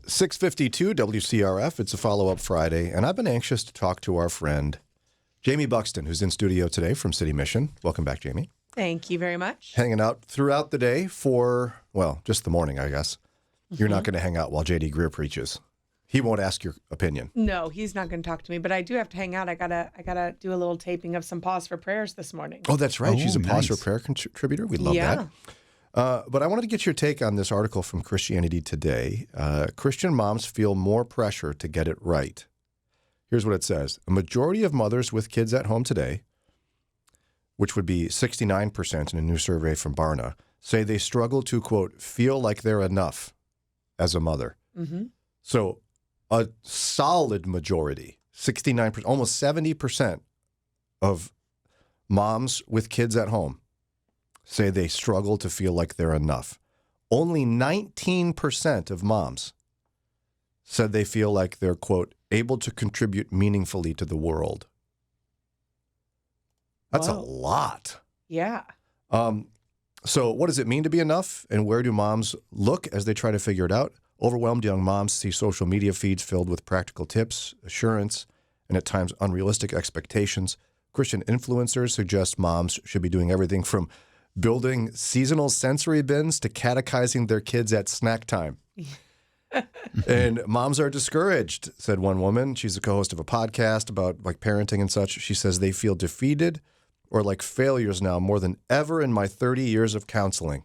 6:52 WCRF. It's a follow-up Friday, and I've been anxious to talk to our friend, Jaime Buxton, who's in studio today from City Mission. Welcome back, Jaime. Thank you very much. Hanging out throughout the day for, well, just the morning, I guess. You're not going to hang out while J.D. Greer preaches. He won't ask your opinion. No, he's not going to talk to me, but I do have to hang out. I gotta do a little taping of some Pause for Prayers this morning. Oh, that's right. She's a Pause for nice. Prayer contributor. We love that. But I wanted to get your take on this article from Christianity Today. Christian moms feel more pressure to get it right. Here's what it says. A majority of mothers with kids at home today, which would be 69% in a new survey from Barna, say they struggle to, quote, feel like they're enough as a mother. Mm-hmm. So a solid majority, 69%, almost 70% of moms with kids at home say they struggle to feel like they're enough. Only 19% of moms said they feel like they're, quote, able to contribute meaningfully to the world. That's a lot. Yeah. So what does it mean to be enough, and where do moms look as they try to figure it out? Overwhelmed young moms see social media feeds filled with practical tips, assurance, and at times unrealistic expectations. Christian influencers suggest moms should be doing everything from building seasonal sensory bins to catechizing their kids at snack time. And moms are discouraged, said one woman. She's a co-host of a podcast about like parenting and such. She says they feel defeated or like failures now more than ever in my 30 years of counseling.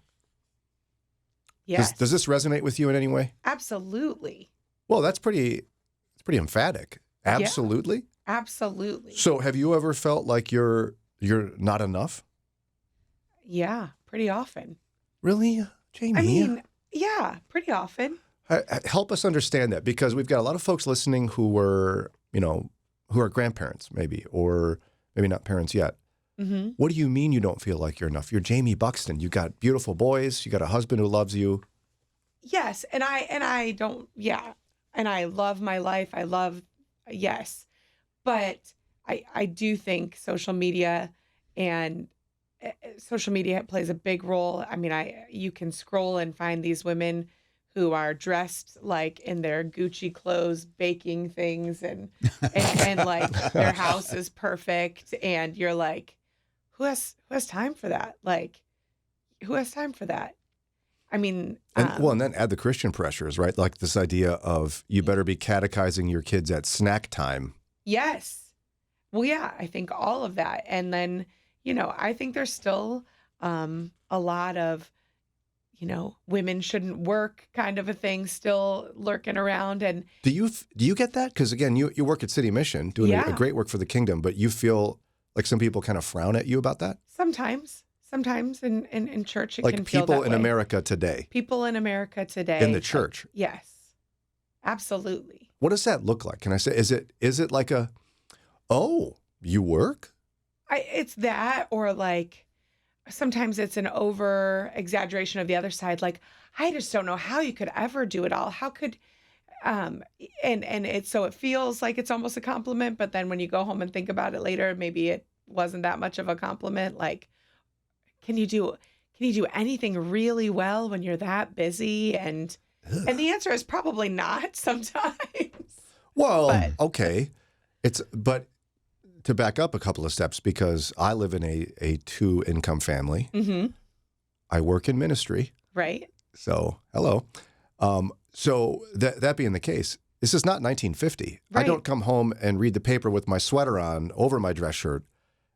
Yes. Does this resonate with you in any way? Absolutely. Well, it's pretty emphatic. Absolutely. Yeah, absolutely. So have you ever felt like you're not enough? Yeah, pretty often. Really, Jaime? I mean, yeah, pretty often. Help us understand that, because we've got a lot of folks listening who are grandparents maybe, or maybe not parents yet. Mm-hmm. What do you mean you don't feel like you're enough? You're Jaime Buxton. You got beautiful boys. You got a husband who loves you. Yes, and I don't. Yeah, and I love my life. Yes, but I do think social media plays a big role. I mean, you can scroll and find these women who are dressed like in their Gucci clothes, baking things, and like their house is perfect, and you're like, who has time for that? Like, who has time for that? I mean, and then add the Christian pressures, right? Like this idea of you better be catechizing your kids at snack time. Yes. Well, yeah, I think all of that, and then I think there's still a lot of women shouldn't work kind of a thing still lurking around. And do you get that? Because again, you work at City Mission doing a great work for the kingdom, but you feel like some people kind of frown at you about that? Sometimes in church it like can feel people that in way. America today. People in America today. In the church. Yes. Absolutely. What does that look like? Can I say, is it like you work? It's that, or like sometimes it's an over exaggeration of the other side. Like, I just don't know how you could ever do it all. How could, and it's, so it feels like it's almost a compliment, but then when you go home and think about it later, maybe it wasn't that much of a compliment. Like, can you do anything really well when you're that busy? And the answer is probably not sometimes. Well, okay. But to back up a couple of steps, because I live in a two-income family. Mm-hmm. I work in ministry. Right. So, hello. So that being the case, this is not 1950. Right. I don't come home and read the paper with my sweater on over my dress shirt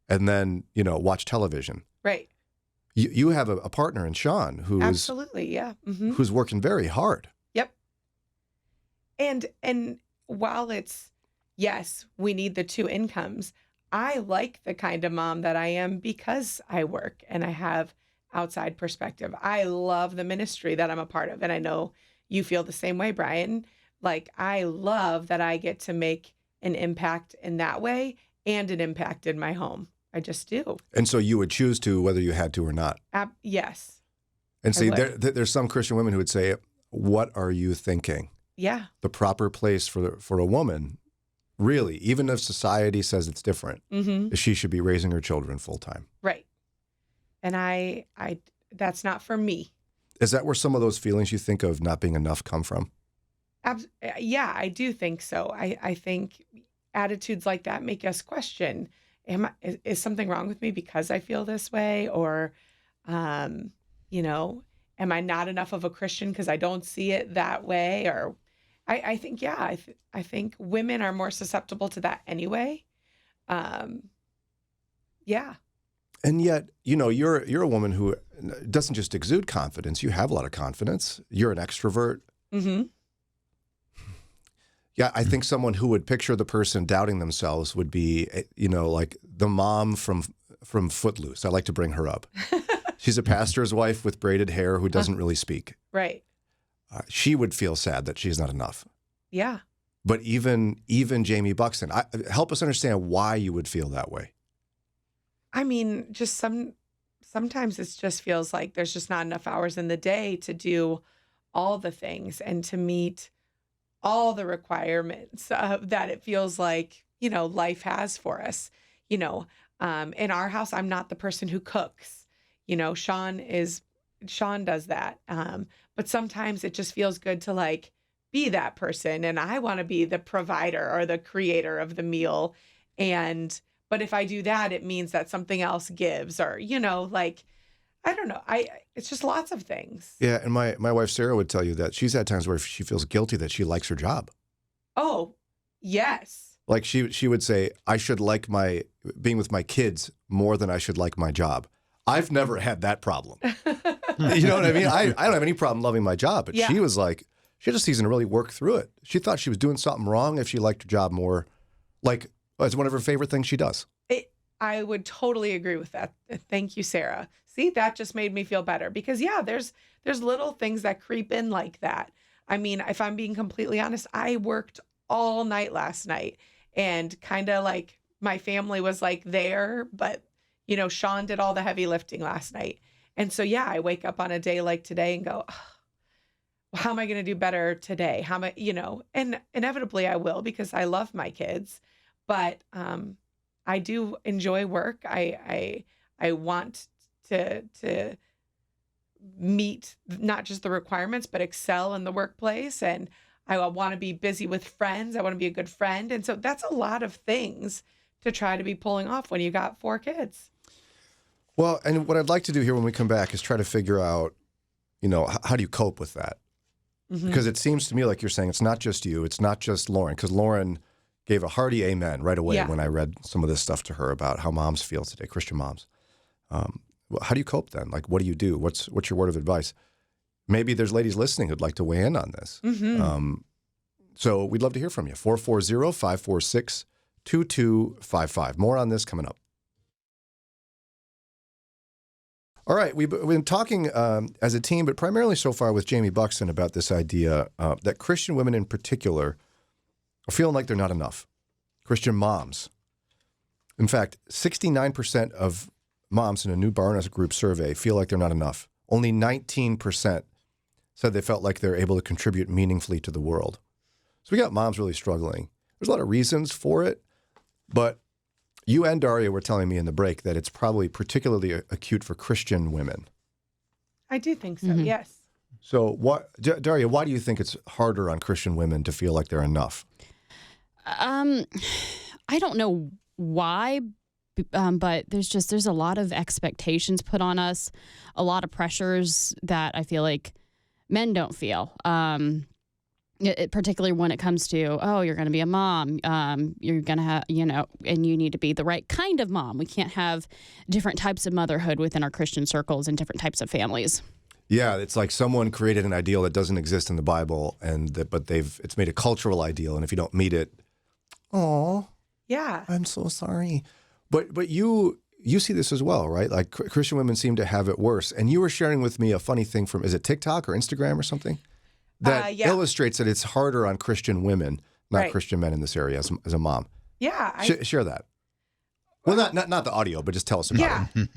and then, watch television. Right. You have a partner in Sean Absolutely, yeah. Mm-hmm. who's working very hard. Yep. And while it's, yes, we need the two incomes, I like the kind of mom that I am because I work and I have outside perspective. I love the ministry that I'm a part of. And I know you feel the same way, Brian. Like, I love that I get to make an impact in that way and an impact in my home. I just do. And so you would choose to, whether you had to or not. Yes. And see, there's some Christian women who would say, what are you thinking? Yeah. The proper place for a woman, really, even if society says it's different, Mm-hmm. is she should be raising her children full time. Right. And I that's not for me. Is that where some of those feelings you think of not being enough come from? Yeah, I do think so. I think attitudes like that make us question, is something wrong with me because I feel this way? Or, um, you know, am I not enough of a Christian because I don't see it that way? Or I think, yeah, I think women are more susceptible to that anyway. Um, yeah. And yet, you're a woman who doesn't just exude confidence. You have a lot of confidence. You're an extrovert. Hmm. Yeah, I think someone who would picture the person doubting themselves would be, like the mom from Footloose. I like to bring her up. She's a pastor's wife with braided hair who doesn't really speak. Right. She would feel sad that she's not enough. Yeah. But even Jaime Buxton, help us understand why you would feel that way. I mean, just sometimes it just feels like there's just not enough hours in the day to do all the things and to meet all the requirements that it feels like, life has for us. In our house, I'm not the person who cooks. Sean does that. But sometimes it just feels good to like be that person. And I want to be the provider or the creator of the meal. But if I do that, it means that something else gives or, like, I don't know. It's just lots of things. Yeah, and my wife Sarah would tell you that she's had times where she feels guilty that she likes her job. Oh, yes. Like she would say, I should like my being with my kids more than I should like my job. I've never had that problem. You know what I mean? I don't have any problem loving my job, but Yeah. she was like, she had a season to really work through it. She thought she was doing something wrong if she liked her job more. Like, it's one of her favorite things she does. I would totally agree with that. Thank you, Sarah. See, that just made me feel better because there's little things that creep in like that. I mean, if I'm being completely honest, I worked all night last night and kind of like my family was like there, but Sean did all the heavy lifting last night. And so, yeah, I wake up on a day like today and go, oh, well, how am I going to do better today? How am I, and inevitably I will because I love my kids, but, I do enjoy work. I want to meet not just the requirements, but excel in the workplace. And I want to be busy with friends. I want to be a good friend. And so that's a lot of things to try to be pulling off when you got 4 kids. Well, and what I'd like to do here when we come back is try to figure out, how do you cope with that? Mm-hmm. Because it seems to me like you're saying it's not just you, it's not just Lauren, because Lauren gave a hearty amen right away when I read some of this stuff to her about how moms feel today, Christian moms. How do you cope then? Like, what do you do? What's your word of advice? Maybe there's ladies listening who'd like to weigh in on this. Mm-hmm. So we'd love to hear from you. 440-546-2255. More on this coming up. All right, we've been talking as a team, but primarily so far with Jaime Buxton about this idea that Christian women in particular are feeling like they're not enough. Christian moms. In fact, 69% of moms in a new Barna group survey feel like they're not enough. Only 19% said they felt like they're able to contribute meaningfully to the world. So we got moms really struggling. There's a lot of reasons for it, but you and Daria were telling me in the break that it's probably particularly acute for Christian women. I do think so, Mm-hmm. yes. So, Daria, why do you think it's harder on Christian women to feel like they're enough? I don't know why, but there's a lot of expectations put on us, a lot of pressures that I feel like men don't feel. Particularly when it comes to, you're going to be a mom, you're going to have, and you need to be the right kind of mom. We can't have different types of motherhood within our Christian circles and different types of families. Yeah, it's like someone created an ideal that doesn't exist in the Bible, but it's made a cultural ideal, and if you don't meet it, Yeah. I'm so sorry. But you see this as well, right? Like Christian women seem to have it worse. And you were sharing with me a funny thing from, is it TikTok or Instagram or something? That illustrates that it's harder on Christian women, not Christian men in this area as a mom. Yeah. Share that. Well, not the audio, but just tell us about it.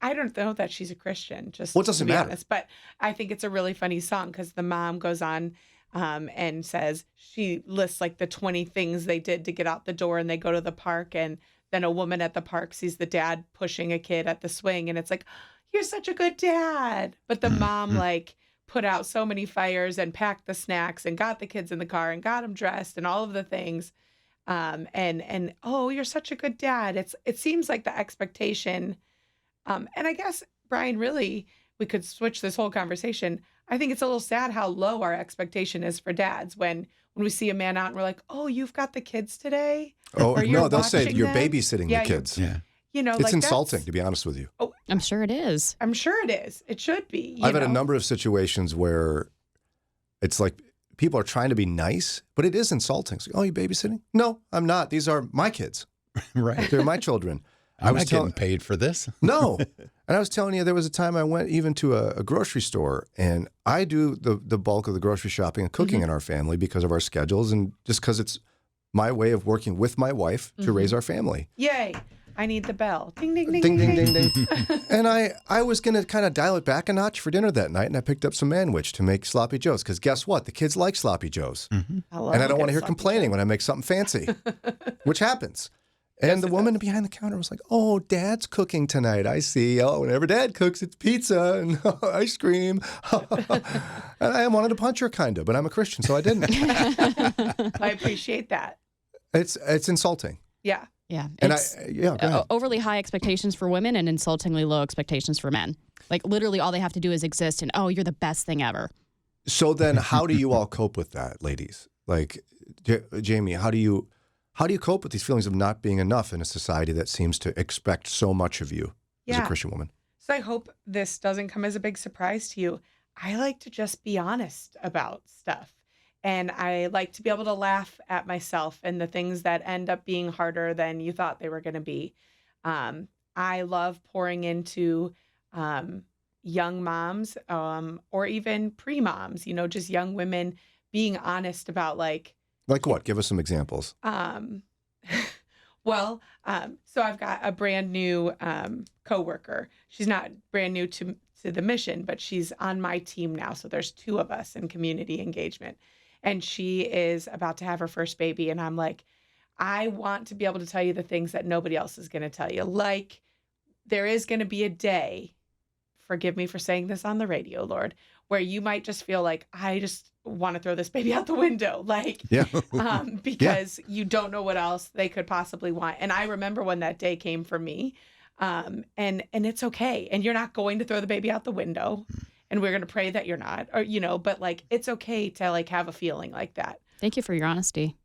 I don't know that she's a Christian, just Well, it doesn't to be matter. honest, but I think it's a really funny song because the mom goes on and says she lists like the 20 things they did to get out the door, and they go to the park, and then a woman at the park sees the dad pushing a kid at the swing, and it's like, you're such a good dad. But the mom like put out so many fires and packed the snacks and got the kids in the car and got them dressed and all of the things. And oh, you're such a good dad. It seems like the expectation. And I guess, Brian, really, we could switch this whole conversation. I think it's a little sad how low our expectation is for dads when we see a man out and we're like, oh, you've got the kids today? Oh, Or you're no, they'll say watching you're them? babysitting Yeah, the kids. Yeah. You know, It's like insulting, that's- to be honest with you. I'm sure it is. I'm sure it is. It should be. I've had a number of situations where it's like people are trying to be nice, but it is insulting. It's like, oh, you babysitting? No, I'm not. These are my kids. Right. They're my children. I'm not getting paid for this. No. And I was telling you, there was a time I went even to a grocery store, and I do the bulk of the grocery shopping and cooking in our family because of our schedules and just because it's my way of working with my wife to raise our family. Yay. I need the bell. Ding, ding, ding, Ding, ding, ding, ding. And I was going to kind of dial it back a notch for dinner that night, and I picked up some manwich to make sloppy joes because guess what? The kids like sloppy joes. I love And I don't a want to hear good complaining when I make something fancy, which happens. And the woman behind the counter was like, oh, Dad's cooking tonight. I see. Oh, whenever Dad cooks, it's pizza and ice cream. And I wanted to punch her kind of, but I'm a Christian, so I didn't. I appreciate that. It's insulting. Yeah. Yeah. And It's go ahead. overly high expectations for women and insultingly low expectations for men. Like literally all they have to do is exist and, oh, you're the best thing ever. So then how do you all cope with that, ladies? Like, Jamie, how do you cope with these feelings of not being enough in a society that seems to expect so much of you as a Yeah. Christian woman? So I hope this doesn't come as a big surprise to you. I like to just be honest about stuff. And I like to be able to laugh at myself and the things that end up being harder than you thought they were going to be. I love pouring into young moms or even pre-moms, just young women being honest about like what? Give us some examples. So I've got a brand new coworker. She's not brand new to the mission, but she's on my team now. So there's 2 of us in community engagement. And she is about to have her first baby. And I'm like, I want to be able to tell you the things that nobody else is going to tell you. Like, there is going to be a day, forgive me for saying this on the radio, Lord, where you might just feel like, I just want to throw this baby out the window. Like, Yeah. because you don't know what else they could possibly want. And I remember when that day came for me. And it's okay. And you're not going to throw the baby out the window. And we're going to pray that you're not, or, but like, it's okay to like have a feeling like that. Thank you for your honesty.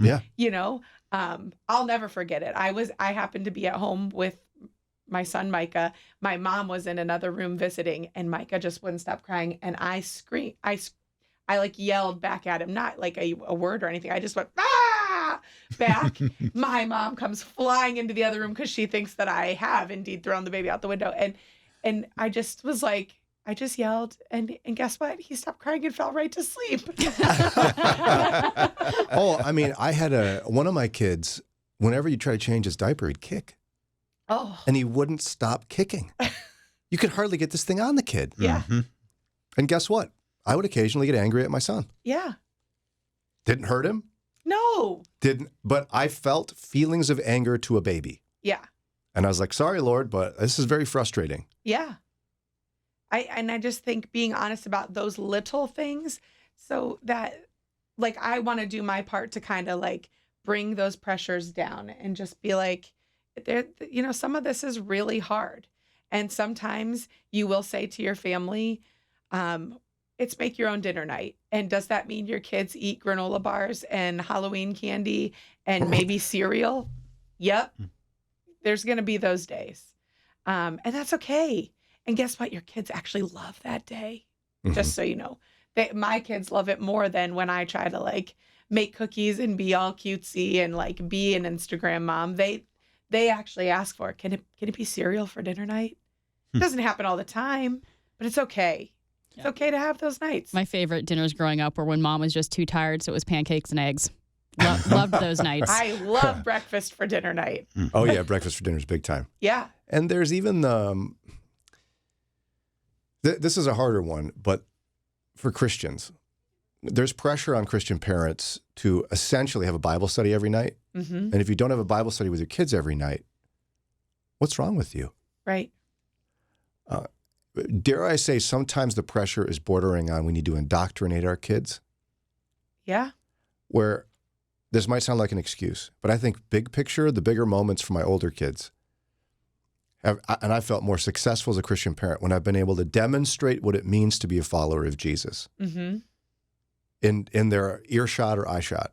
Yeah. I'll never forget it. I happened to be at home with my son, Micah. My mom was in another room visiting and Micah just wouldn't stop crying. And I screamed, I like yelled back at him, not like a word or anything. I just went, ah, back. My mom comes flying into the other room because she thinks that I have indeed thrown the baby out the window. And I just was like, I just yelled, and guess what? He stopped crying and fell right to sleep. Oh, I mean, I had one of my kids, whenever you try to change his diaper, he'd kick. Oh, And he wouldn't stop kicking. You could hardly get this thing on the kid. yeah, And guess what? I would occasionally get angry at my son. yeah. Didn't hurt him. No, But I felt feelings of anger to a baby. yeah, And I was like, sorry, Lord, but this is very frustrating. yeah. I just think being honest about those little things so that like I want to do my part to kind of like bring those pressures down and just be like, some of this is really hard. And sometimes you will say to your family, it's make your own dinner night. And does that mean your kids eat granola bars and Halloween candy and maybe cereal? Yep. There's going to be those days. And that's okay. And guess what? Your kids actually love that day. Just so you know. My kids love it more than when I try to like make cookies and be all cutesy and like be an Instagram mom. They actually ask for it. Can it be cereal for dinner night? It doesn't happen all the time, but it's okay. It's okay to have those nights. My favorite dinners growing up were when mom was just too tired, so it was pancakes and eggs. Loved those nights. I love breakfast for dinner night. Oh, yeah, breakfast for dinner is big time. Yeah. And there's even this is a harder one, but for Christians, there's pressure on Christian parents to essentially have a Bible study every night. Mm-hmm. And if you don't have a Bible study with your kids every night, what's wrong with you? Right. dare I say, sometimes the pressure is bordering on we need to indoctrinate our kids, Yeah. where this might sound like an excuse, but I think big picture, the bigger moments for my older kids and I felt more successful as a Christian parent when I've been able to demonstrate what it means to be a follower of Jesus Mm-hmm. in their earshot or eyeshot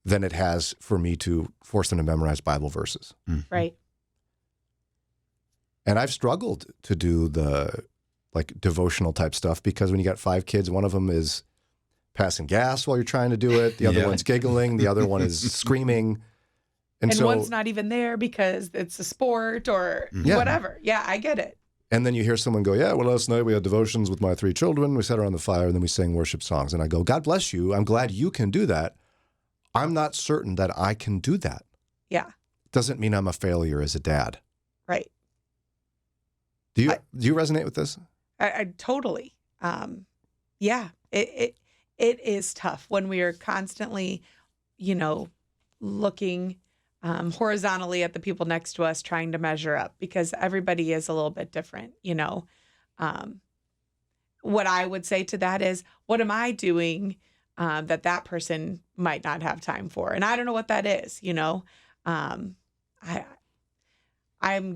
than it has for me to force them to memorize Bible verses. Right. And I've struggled to do the like devotional type stuff because when you got 5 kids, one of them is passing gas while you're trying to do it. The other one's giggling. The other one is screaming. And so, one's not even there because it's a sport or whatever. Yeah, I get it. And then you hear someone go, yeah, well, last night we had devotions with my 3 children. We sat around the fire and then we sang worship songs. And I go, God bless you. I'm glad you can do that. I'm not certain that I can do that. Yeah. Doesn't mean I'm a failure as a dad. Right. Do you resonate with this? I totally. Yeah. It is tough when we are constantly, looking horizontally at the people next to us, trying to measure up because everybody is a little bit different. What I would say to that is, what am I doing that person might not have time for? And I don't know what that is. I'm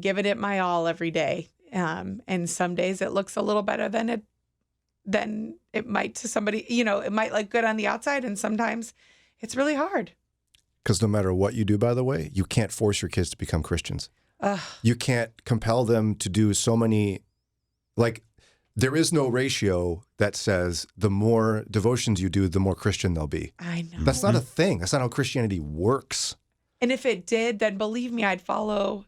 giving it my all every day. And some days it looks a little better than it might to somebody, it might look good on the outside. And sometimes it's really hard. Because no matter what you do, by the way, you can't force your kids to become Christians. You can't compel them to do so many, there is no ratio that says the more devotions you do, the more Christian they'll be. I know. That's not a thing. That's not how Christianity works. And if it did, then believe me, I'd follow,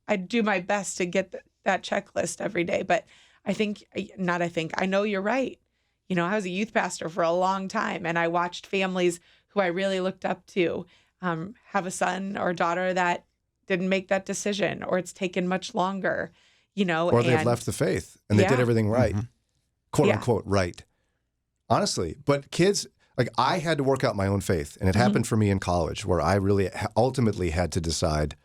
I'd do my best to get that checklist every day. But I know you're right. I was a youth pastor for a long time and I watched families who I really looked up to have a son or daughter that didn't make that decision or it's taken much longer, Or they've left the faith and they did everything right, quote unquote, right. Honestly, but kids, I had to work out my own faith and it happened for me in college where I really ultimately had to decide,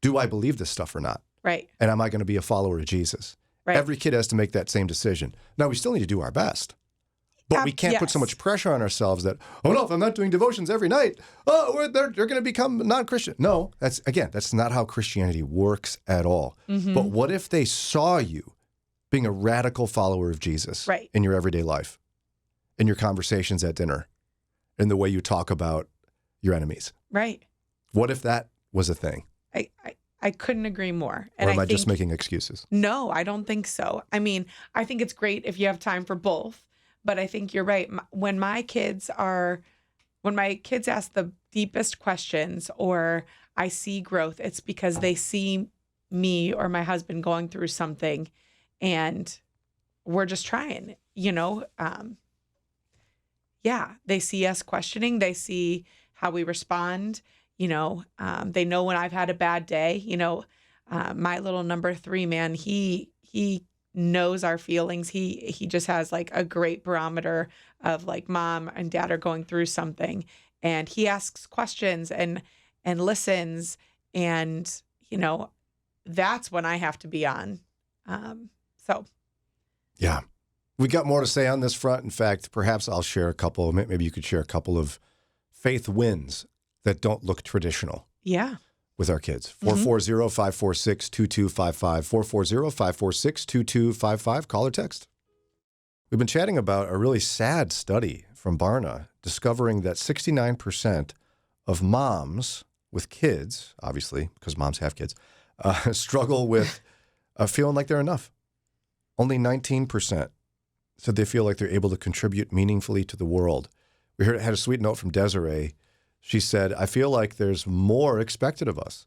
do I believe this stuff or not? Right. And am I going to be a follower of Jesus? Right. Every kid has to make that same decision. Now, we still need to do our best. But we can't put so much pressure on ourselves that, if I'm not doing devotions every night, they're going to become non-Christian. No, that's not how Christianity works at all. Mm-hmm. But what if they saw you being a radical follower of Jesus in your everyday life, in your conversations at dinner, in the way you talk about your enemies? Right. What if that was a thing? I couldn't agree more. And or am I just making excuses? No, I don't think so. I mean, I think it's great if you have time for both. But I think you're right. When my kids ask the deepest questions or I see growth, it's because they see me or my husband going through something and we're just trying, they see us questioning. They see how we respond. They know when I've had a bad day, my little number 3 man, he knows our feelings. He just has a great barometer of mom and dad are going through something and he asks questions and listens. And, that's when I have to be on. Yeah, we got more to say on this front. In fact, perhaps I'll share a couple, maybe you could share a couple of faith wins that don't look traditional. Yeah. With our kids. 440-546-2255. 440-546-2255. Call or text. We've been chatting about a really sad study from Barna discovering that 69% of moms with kids, obviously, because moms have kids, struggle with feeling like they're enough. Only 19% said they feel like they're able to contribute meaningfully to the world. We had a sweet note from Desiree. She said, I feel like there's more expected of us.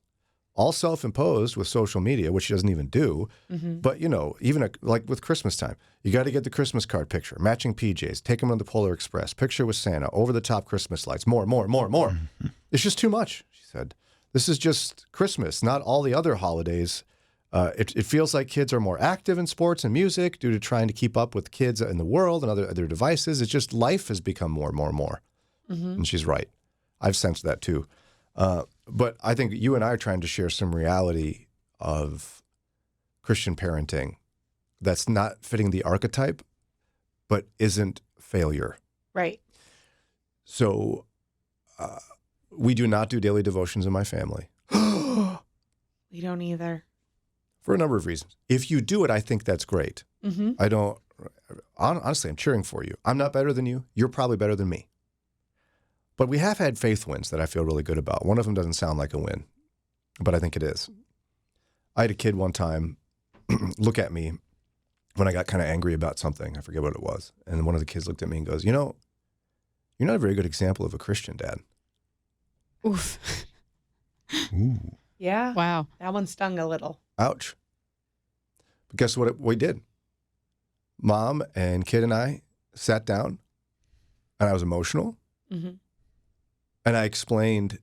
All self-imposed with social media, which she doesn't even do. Mm-hmm. But, even like with Christmas time, you got to get the Christmas card picture, matching PJs, take them to the Polar Express, picture with Santa, over-the-top Christmas lights, more. Mm-hmm. It's just too much, she said. This is just Christmas, not all the other holidays. It feels like kids are more active in sports and music due to trying to keep up with kids in the world and other devices. It's just life has become more and more and more. Mm-hmm. And she's right. I've sensed that too. But I think you and I are trying to share some reality of Christian parenting that's not fitting the archetype, but isn't failure. Right. So we do not do daily devotions in my family. We don't either. For a number of reasons. If you do it, I think that's great. Mm-hmm. I don't, honestly, I'm cheering for you. I'm not better than you. You're probably better than me. But we have had faith wins that I feel really good about. One of them doesn't sound like a win, but I think it is. I had a kid one time look at me when I got kind of angry about something. I forget what it was. And one of the kids looked at me and goes, you know, you're not a very good example of a Christian, Dad. Oof. Ooh. Yeah. Wow. That one stung a little. Ouch. But guess what we did? Mom and kid and I sat down, and I was emotional, Mm-hmm. and I explained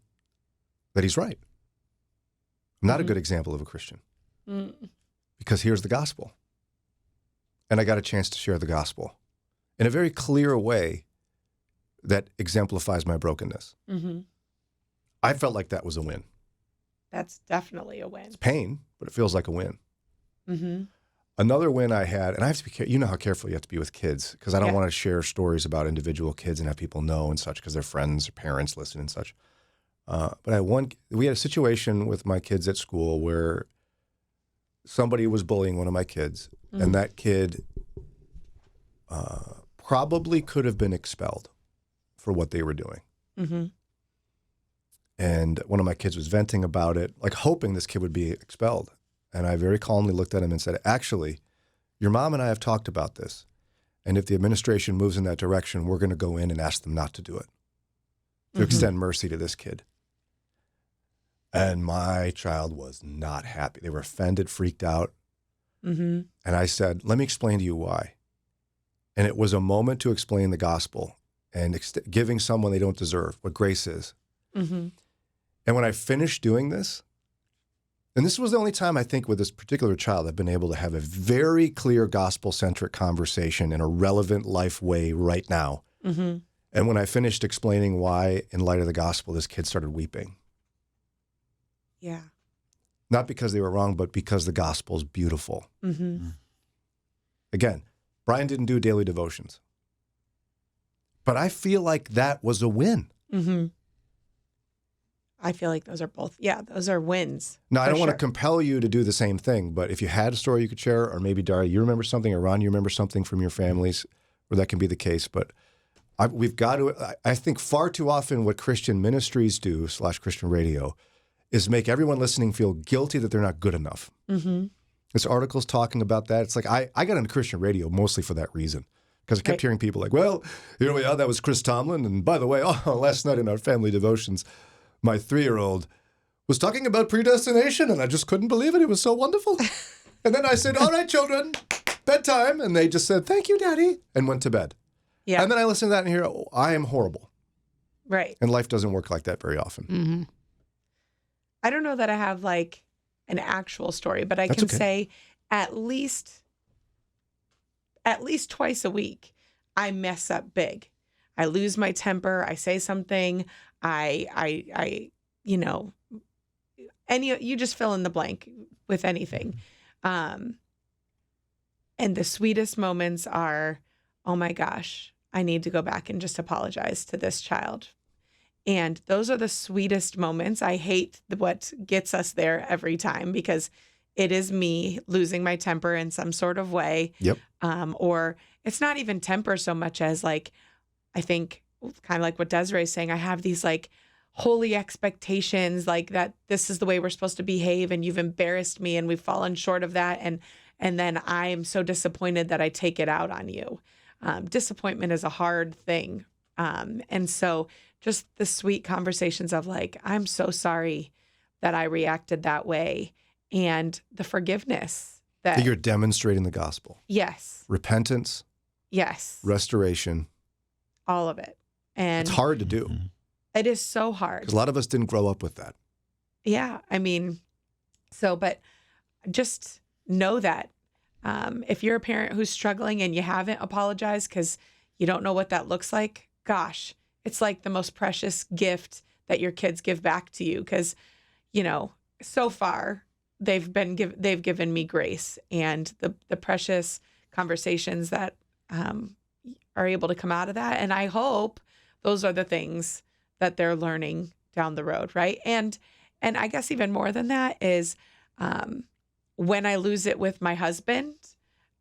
that he's right. I'm not a Mhm. good example of a Christian Mm. because here's the gospel. And I got a chance to share the gospel in a very clear way that exemplifies my brokenness. Mm-hmm. I felt like that was a win. That's definitely a win. It's pain, but it feels like a win. Mm-hmm. Another win I had, and I have to be careful, you know how careful you have to be with kids, because I don't Yeah. want to share stories about individual kids and have people know and such, because their friends or parents listen and such. But we had a situation with my kids at school where somebody was bullying one of my kids, Mm. and that kid probably could have been expelled for what they were doing. Mm-hmm. And one of my kids was venting about it, like hoping this kid would be expelled. And I very calmly looked at him and said, actually, your mom and I have talked about this. And if the administration moves in that direction, we're going to go in and ask them not to do it, to Mhm. extend mercy to this kid. And my child was not happy. They were offended, freaked out. Mm-hmm. And I said, let me explain to you why. And it was a moment to explain the gospel and giving someone they don't deserve, what grace is. Mm-hmm. And when I finished doing this, and this was the only time I think with this particular child I've been able to have a very clear gospel-centric conversation in a relevant life way right now. Mm-hmm. And when I finished explaining why, in light of the gospel, this kid started weeping. Yeah. Not because they were wrong, but because the gospel is beautiful. Mm-hmm. Again, Brian didn't do daily devotions. But I feel like that was a win. Mm-hmm. I feel like those are wins. Now, I for don't want to sure. compel you to do the same thing, but if you had a story you could share, or maybe Daria, you remember something, or Ron, you remember something from your families where that can be the case. But we've got to, I think far too often what Christian ministries do / Christian radio is make everyone listening feel guilty that they're not good enough. Mm-hmm. This article's talking about that. It's like, I got into Christian radio mostly for that reason. Because I kept Right. hearing people like, well, that was Chris Tomlin. And by the way, last night in our family devotions, my 3-year-old was talking about predestination, and I just couldn't believe it. It was so wonderful. And then I said, all right, children, bedtime. And they just said, thank you, Daddy, and went to bed. Yeah. And then I listened to that and hear, oh, I am horrible. Right. And life doesn't work like that very often. Mm-hmm. I don't know that I have like an actual story, but I That's can okay. say at least twice a week, I mess up big. I lose my temper. I say something. You just fill in the blank with anything. And the sweetest moments are, oh my gosh, I need to go back and just apologize to this child. And those are the sweetest moments. I hate what gets us there every time because it is me losing my temper in some sort of way. Yep. Or it's not even temper so much as like, I think kind of like what Desiree's saying, I have these like holy expectations, like that this is the way we're supposed to behave and you've embarrassed me and we've fallen short of that. And then I am so disappointed that I take it out on you. Disappointment is a hard thing. And so just the sweet conversations of like, I'm so sorry that I reacted that way. And the forgiveness that, You're demonstrating the gospel. yes, Repentance, yes, restoration. all of it. And It's hard to do. Mhm. it is so hard. Because a lot of us didn't grow up with that. Yeah. I mean, but just know that if you're a parent who's struggling and you haven't apologized because you don't know what that looks like, gosh, it's like the most precious gift that your kids give back to you. Because, so far, they've given me grace, and the precious conversations that are able to come out of that. And I hope those are the things that they're learning down the road, right? And I guess even more than that is when I lose it with my husband,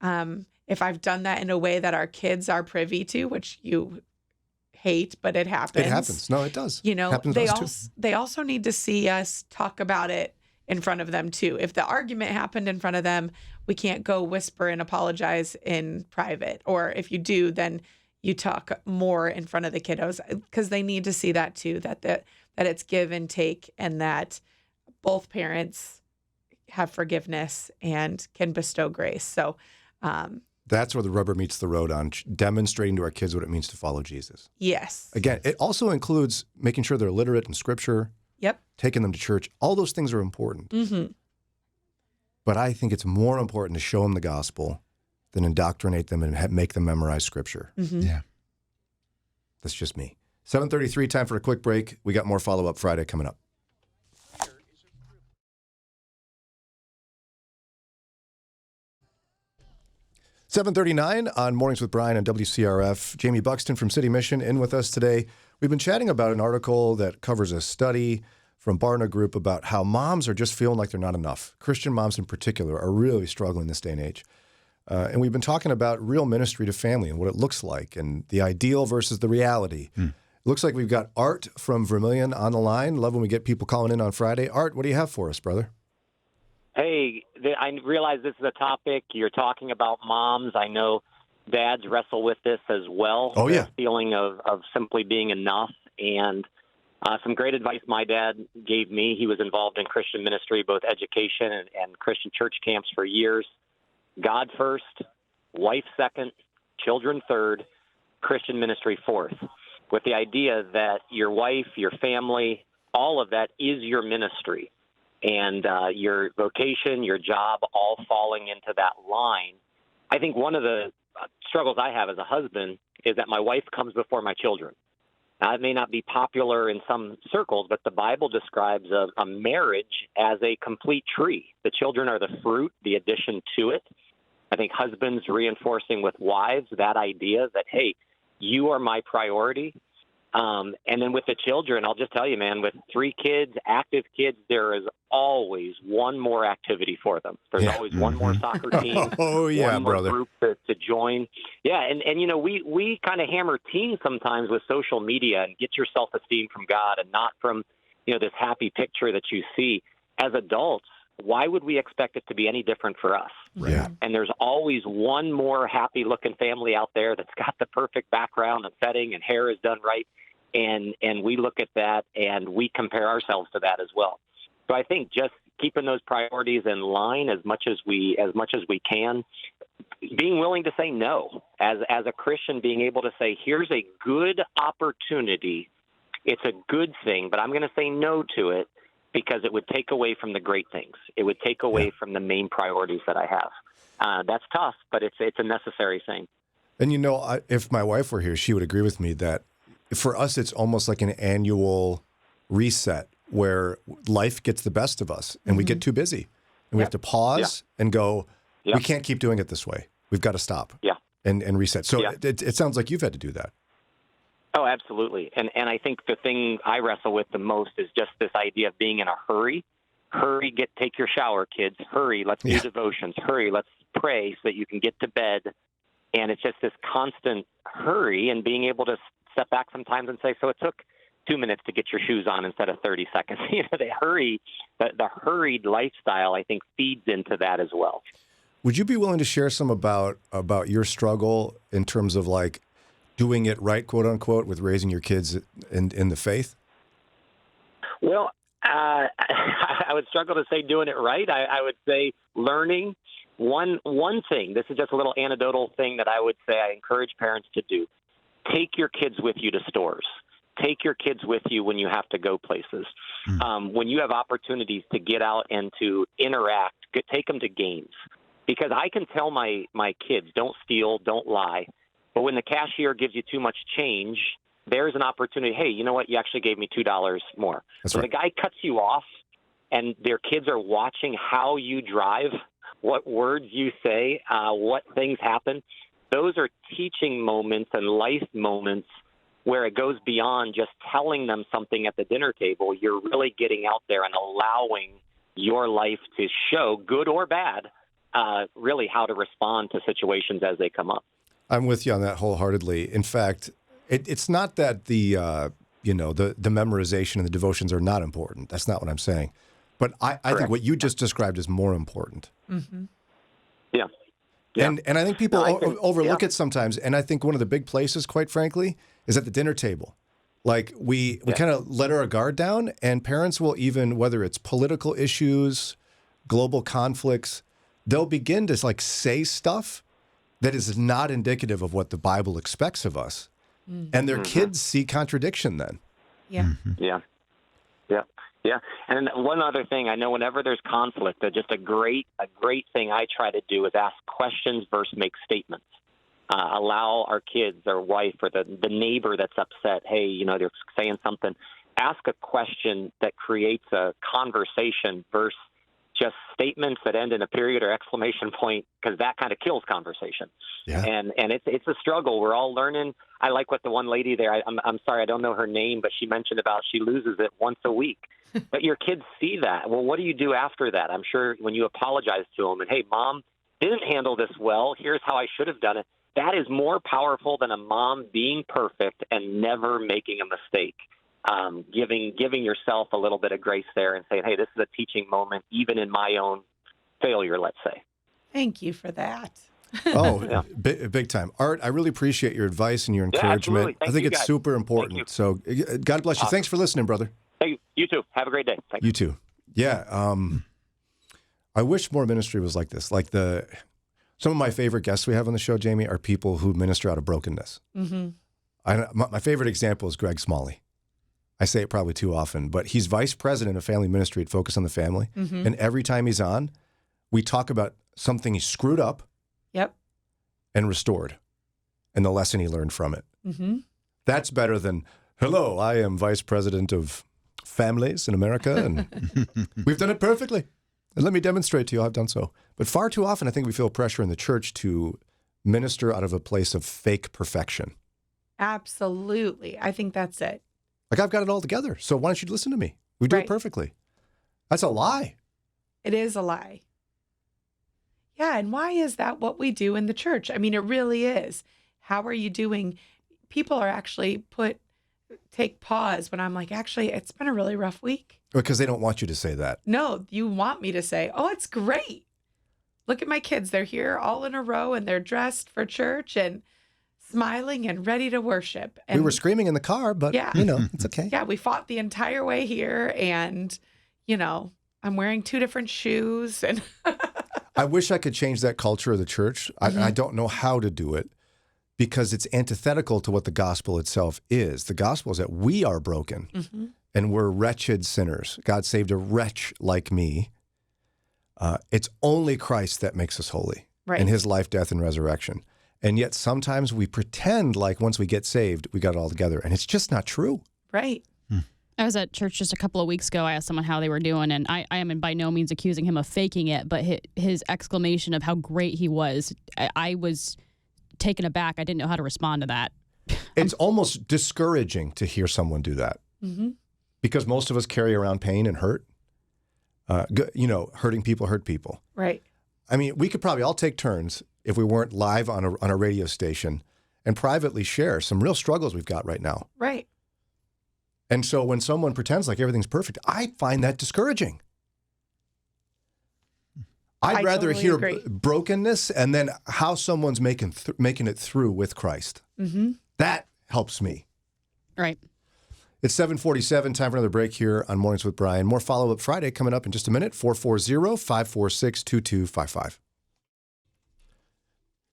if I've done that in a way that our kids are privy to, which you hate, but it happens. It happens. No, it does. You know, happens to us too. they also need to see us talk about it in front of them too. If the argument happened in front of them, we can't go whisper and apologize in private. Or if you do, then you talk more in front of the kiddos, because they need to see that too, that it's give and take, and that both parents have forgiveness and can bestow grace. So that's where the rubber meets the road on demonstrating to our kids what it means to follow Jesus. yes. Again, it also includes making sure they're literate in Scripture, Yep. taking them to church. All those things are important. Mm-hmm. But I think it's more important to show them the gospel than indoctrinate them and make them memorize Scripture. Mm-hmm. Yeah. That's just me. 7:33, time for a quick break. We got more Follow-Up Friday coming up. 7:39 on Mornings with Brian on WCRF. Jaime Buxton from City Mission in with us today. We've been chatting about an article that covers a study from Barna Group about how moms are just feeling like they're not enough. Christian moms in particular are really struggling this day and age. And we've been talking about real ministry to family and what it looks like and the ideal versus the reality. Looks like we've got Art from Vermilion on the line. Love when we get people calling in on Friday. Art, what do you have for us, brother? Hey, I realize this is a topic. You're talking about moms. I know dads wrestle with this as well. Oh, yeah. The feeling of simply being enough. And some great advice my dad gave me. He was involved in Christian ministry, both education and Christian church camps for years. God first, wife second, children third, Christian ministry fourth, with the idea that your wife, your family, all of that is your ministry. And your vocation, your job, all falling into that line. I think one of the struggles I have as a husband is that my wife comes before my children. Now, it may not be popular in some circles, but the Bible describes a marriage as a complete tree. The children are the fruit, the addition to it. I think husbands reinforcing with wives that idea that, hey, you are my priority. And then with the children, I'll just tell you, man, with 3 kids, active kids, there is always one more activity for them. There's always one more soccer team. Oh, yeah, one more brother. group to join. Yeah, and you know, we kind of hammer teens sometimes with social media and get your self-esteem from God and not from, you know, this happy picture that you see. As adults, why would we expect it to be any different for us? Yeah. And there's always one more happy-looking family out there that's got the perfect background and setting and hair is done right. And we look at that and we compare ourselves to that as well. So I think just keeping those priorities in line as much as we can, being willing to say no as a Christian, being able to say, here's a good opportunity. It's a good thing, but I'm going to say no to it because it would take away from the great things. It would take away from the main priorities that I have. That's tough, but it's a necessary thing. And, you know, if my wife were here, she would agree with me that for us, it's almost like an annual reset where life gets the best of us and we get too busy. And we have to pause and go, we can't keep doing it this way. We've got to stop and reset. So it sounds like you've had to do that. Oh, absolutely. And I think the thing I wrestle with the most is just this idea of being in a hurry. Hurry, take your shower, kids. Hurry, let's do devotions. Hurry, let's pray so that you can get to bed. And it's just this constant hurry and being able to step back sometimes and say, so it took 2 minutes to get your shoes on instead of 30 seconds. You know, the hurried lifestyle, I think, feeds into that as well. Would you be willing to share some about your struggle in terms of like doing it right, quote unquote, with raising your kids in the faith? Well, I would struggle to say doing it right. I would say learning. One thing, this is just a little anecdotal thing that I would say I encourage parents to do. Take your kids with you to stores. Take your kids with you when you have to go places. When you have opportunities to get out and to interact, take them to games. Because I can tell my kids, don't steal, don't lie. But when the cashier gives you too much change, there's an opportunity. Hey, you know what? You actually gave me $2 more. That's so right. The guy cuts you off, and their kids are watching how you drive, what words you say, what things happen. Those are teaching moments and life moments where it goes beyond just telling them something at the dinner table. You're really getting out there and allowing your life to show, good or bad, really how to respond to situations as they come up. I'm with you on that wholeheartedly. In fact, it's not that the memorization and the devotions are not important. That's not what I'm saying. But I think what you just described is more important. Mm-hmm. Yeah. Yeah. And I think people overlook yeah. it sometimes. And I think one of the big places, quite frankly, is at the dinner table. Like we kind of let our guard down, and parents will even, whether it's political issues, global conflicts, they'll begin to like say stuff that is not indicative of what the Bible expects of us. And their kids see contradiction then. Yeah. Yeah. Yeah. Yeah. And one other thing, I know whenever there's conflict, just a great thing I try to do is ask questions versus make statements. Allow our kids, their wife, or the neighbor that's upset, hey, they're saying something, ask a question that creates a conversation versus just statements that end in a period or exclamation point, because that kind of kills conversation. Yeah. And it's a struggle. We're all learning. I like what the one lady there, I'm sorry, I don't know her name, but she mentioned about she loses it once a week. But your kids see that. Well, what do you do after that? I'm sure when you apologize to them and, hey, Mom didn't handle this well, here's how I should have done it. That is more powerful than a mom being perfect and never making a mistake. Giving yourself a little bit of grace there and saying, hey, this is a teaching moment, even in my own failure, let's say. Thank you for that. Oh, big time. Art, I really appreciate your advice and your encouragement. Yeah, I think it's guys. super important. So God bless you. Thanks for listening, brother. Hey, you too. Have a great day. Thanks. You too. Yeah. I wish more ministry was like this. Like some of my favorite guests we have on the show, Jamie, are people who minister out of brokenness. Mm-hmm. My favorite example is Greg Smalley. I say it probably too often, but he's vice president of family ministry at Focus on the Family. Mm-hmm. And every time he's on, we talk about something he screwed up and restored and the lesson he learned from it. Mm-hmm. That's better than, hello, I am vice president of families in America, and we've done it perfectly. And let me demonstrate to you how I've done so. But far too often, I think we feel pressure in the church to minister out of a place of fake perfection. Absolutely. I think that's it. Like, I've got it all together, so why don't you listen to me? We do it perfectly. That's a lie. It is a lie. Yeah, and why is that what we do in the church? I mean, it really is. How are you doing? People are actually take pause when I'm like, actually, it's been a really rough week. Because they don't want you to say that. No, you want me to say, oh, it's great. Look at my kids. They're here all in a row, and they're dressed for church and smiling and ready to worship. And we were screaming in the car, but, it's okay. Yeah, we fought the entire way here, and, I'm wearing 2 different shoes. And I wish I could change that culture of the church. I don't know how to do it because it's antithetical to what the gospel itself is. The gospel is that we are broken and we're wretched sinners. God saved a wretch like me. It's only Christ that makes us holy in his life, death, and resurrection. And yet sometimes we pretend like once we get saved, we got it all together. And it's just not true. Right. I was at church just a couple of weeks ago. I asked someone how they were doing, and I am by no means accusing him of faking it, but his exclamation of how great he was, I was taken aback. I didn't know how to respond to that. It's almost discouraging to hear someone do that because most of us carry around pain and hurt. Hurting people hurt people. Right. I mean, we could probably all take turns if we weren't live on a radio station and privately share some real struggles we've got right now. Right. And so when someone pretends like everything's perfect, I find that discouraging. I'd rather totally hear agree. brokenness and then how someone's making it through with Christ. Mm-hmm. That helps me. Right. It's 7:47, time for another break here on Mornings with Brian. More Follow-Up Friday coming up in just a minute, 440-546-2255.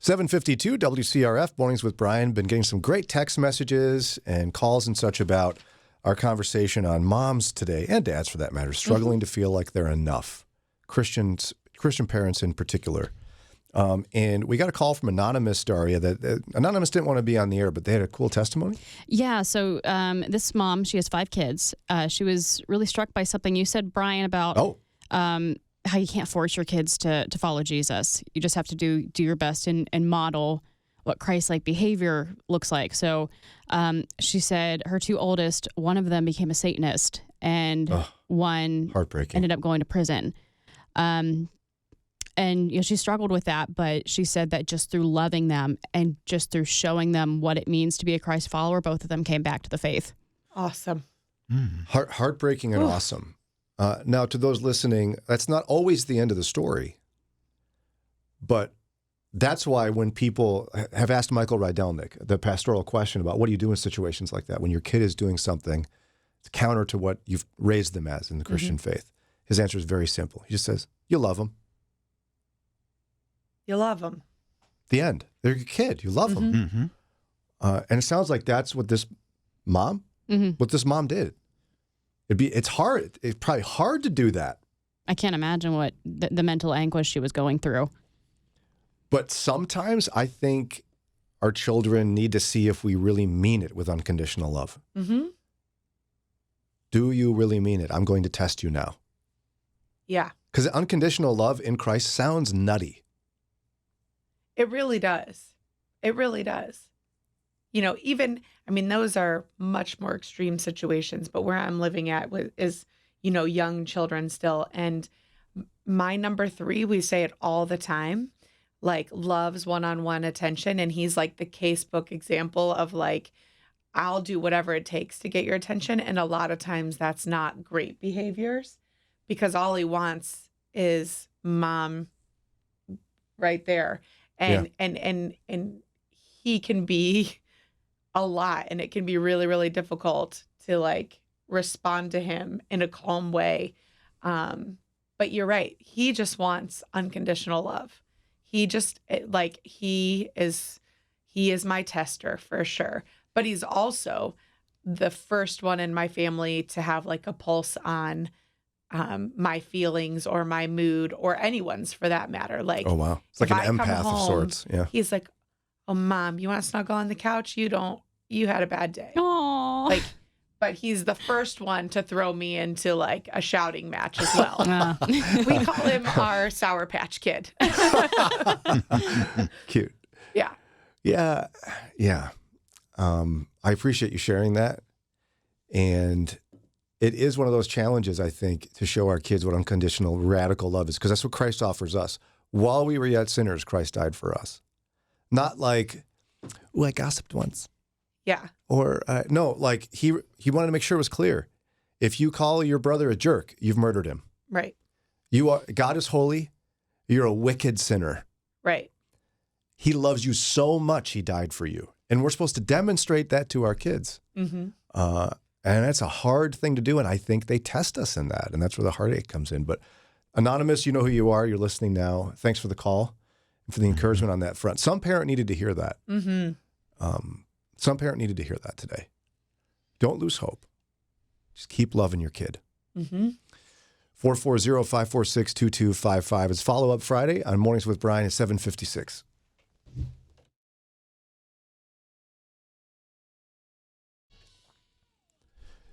7:52 WCRF, Mornings with Brian. Been getting some great text messages and calls and such about our conversation on moms today, and dads for that matter, struggling to feel like they're enough. Christian parents in particular. And we got a call from Anonymous, Daria, that Anonymous didn't want to be on the air, but they had a cool testimony. Yeah. So this mom, she has 5 kids. She was really struck by something you said, Brian, about how you can't force your kids to follow Jesus. You just have to do your best and model what Christ-like behavior looks like. So she said her 2 oldest, one of them became a Satanist, and one heartbreaking ended up going to prison. And she struggled with that, but she said that just through loving them and just through showing them what it means to be a Christ follower, both of them came back to the faith. Awesome. Heartbreaking and awesome. Now, to those listening, that's not always the end of the story, but that's why when people have asked Michael Rydelnik the pastoral question about what do you do in situations like that, when your kid is doing something counter to what you've raised them as in the Christian faith, his answer is very simple. He just says, you love them. You love them. The end. They're your kid. You love them. And it sounds like that's what this mom did. It's hard. It's probably hard to do that. I can't imagine what the mental anguish she was going through. But sometimes I think our children need to see if we really mean it with unconditional love. Do you really mean it? I'm going to test you now. Yeah. Because unconditional love in Christ sounds nutty. It really does. It really does. Those are much more extreme situations, but where I'm living at is, young children still. And my number 3, we say it all the time, like loves one-on-one attention. And he's like the casebook example of like, I'll do whatever it takes to get your attention. And a lot of times that's not great behaviors because all he wants is mom right there. And he can be a lot, and it can be really, really difficult to like respond to him in a calm way. But you're right. He just wants unconditional love. He is my tester for sure. But he's also the first one in my family to have like a pulse on my feelings or my mood or anyone's for that matter. Like, oh wow, it's like an empath of sorts. Yeah, he's like, "Oh, mom, you want to snuggle on the couch? You had a bad day." Aww. Like, but he's the first one to throw me into like a shouting match as well. We call him our Sour Patch Kid. Cute. Yeah. Yeah. Yeah. I appreciate you sharing that. And it is one of those challenges, I think, to show our kids what unconditional, radical love is, because that's what Christ offers us. While we were yet sinners, Christ died for us. Not like, oh, I gossiped once. Yeah. Or, no, like he wanted to make sure it was clear. If you call your brother a jerk, you've murdered him. Right. God is holy. You're a wicked sinner. Right. He loves you so much, he died for you. And we're supposed to demonstrate that to our kids. And that's a hard thing to do, and I think they test us in that, and that's where the heartache comes in. But Anonymous, you know who you are. You're listening now. Thanks for the call and for the encouragement on that front. Some parent needed to hear that. Some parent needed to hear that today. Don't lose hope. Just keep loving your kid. 440-546-2255. It's Follow-Up Friday on Mornings with Brian at 7:56.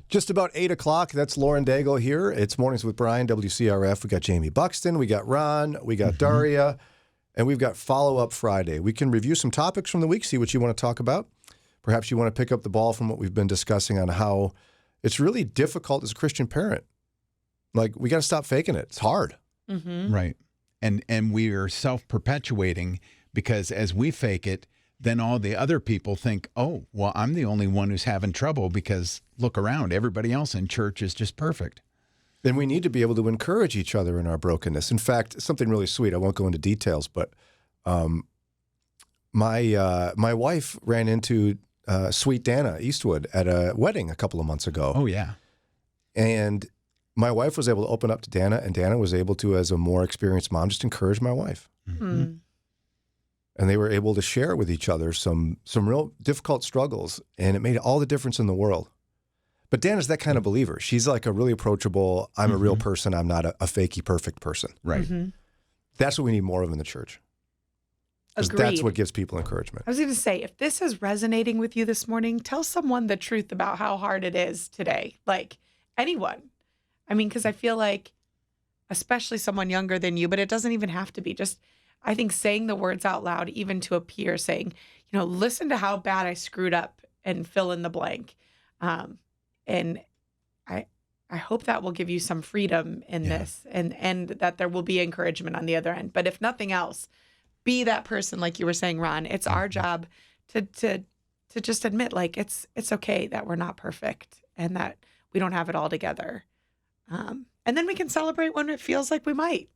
Just about 8 o'clock. That's Lauren Daigle here. It's Mornings with Brian, WCRF. We got Jaime Buxton. We got Ron. We got Daria. And we've got Follow-Up Friday. We can review some topics from the week, see what you want to talk about. Perhaps you want to pick up the ball from what we've been discussing on how it's really difficult as a Christian parent. Like, we got to stop faking it. It's hard. Right. And we are self-perpetuating because as we fake it, then all the other people think, oh, well, I'm the only one who's having trouble because look around. Everybody else in church is just perfect. Then we need to be able to encourage each other in our brokenness. In fact, something really sweet, I won't go into details, but my wife ran into sweet Dana Eastwood at a wedding a couple of months ago. Oh, yeah. And my wife was able to open up to Dana, and Dana was able to, as a more experienced mom, just encourage my wife. And they were able to share with each other some real difficult struggles, and it made all the difference in the world. But Dana's that kind of believer. She's like a really approachable, I'm a real person, I'm not a fakey perfect person. Right. That's what we need more of in the church. 'Cause Agreed. that's what gives people encouragement. I was going to say, if this is resonating with you this morning, tell someone the truth about how hard it is today. Like anyone. I mean, because I feel like, especially someone younger than you, but it doesn't even have to be. Just, I think saying the words out loud, even to a peer, saying, listen to how bad I screwed up and fill in the blank. And I hope that will give you some freedom in this and that there will be encouragement on the other end. But if nothing else, be that person, like you were saying, Ron. It's our job to just admit, like, it's okay that we're not perfect and that we don't have it all together. And then we can celebrate when it feels like we might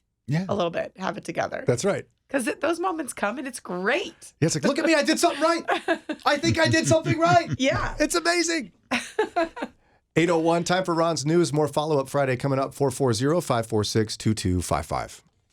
a little bit have it together. That's right. Because those moments come and it's great. Yeah, it's like, look at me, I did something right. I think I did something right. Yeah. It's amazing. 8:01, time for Ron's News. More follow-up Friday coming up, 440-546-2255.